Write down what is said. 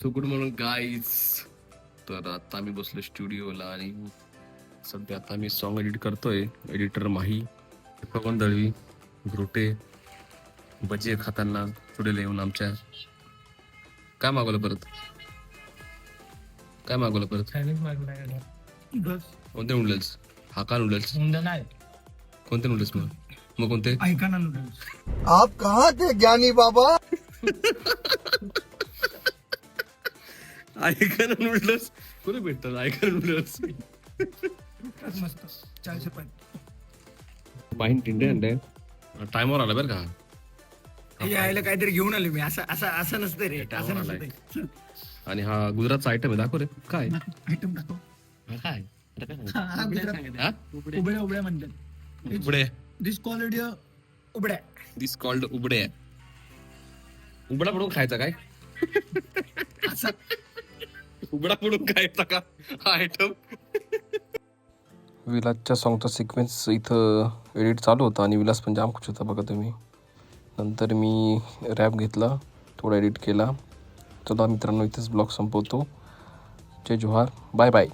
So good morning guys. तर आता मी बसलो स्टुडिओला आणि सध्या आता मी सॉन्ग एडिट करतोय. एडिटर माही, पवन दळवी, ग्रोटे भजी खाताना पुढे येऊन आमच्या. काय मागवलं परत? काय मागवलं परत? कोणते नूडल्स? हाका नूडल्स? नाही कोणते नूडल्स? मग कोणते? ऐका ना नूडल्स. आप कहाँ थे ज्ञानी बाबा? आयकन नूडल्स कुठे भेटतात? आयकन नूडल्स मस्त 40 रुपये. पाहिन टिंडे अंडे टाइमवर आला बरं का. यायला काहीतरी घेऊन आलो मी. असं असं असं नसतं रे. असं आलाय. नसतं. आणि हा गुजरातचा आयटम आहे. दाखव रे. काय आयटम दाखव. काय हा, गुजरात. उबड्या उबड्या म्हणतात. उबडे. दिस क्वालिटी उबड्या. दिस कॉल्ड उबडे. उबडा पडून खायचा काय? असं उबडा पडून खायचा का हा आयटम? विलासच्या सॉंगचा सिक्वेन्स इथं एडिट चालू होता आणि विलास पण जाम खुश होता बघा तुम्ही. नंतर मी रॅप घेतला, थोडा एडिट केला. चला मित्रांनो, इथेच ब्लॉग संपवतो. जय जोहार, बाय बाय.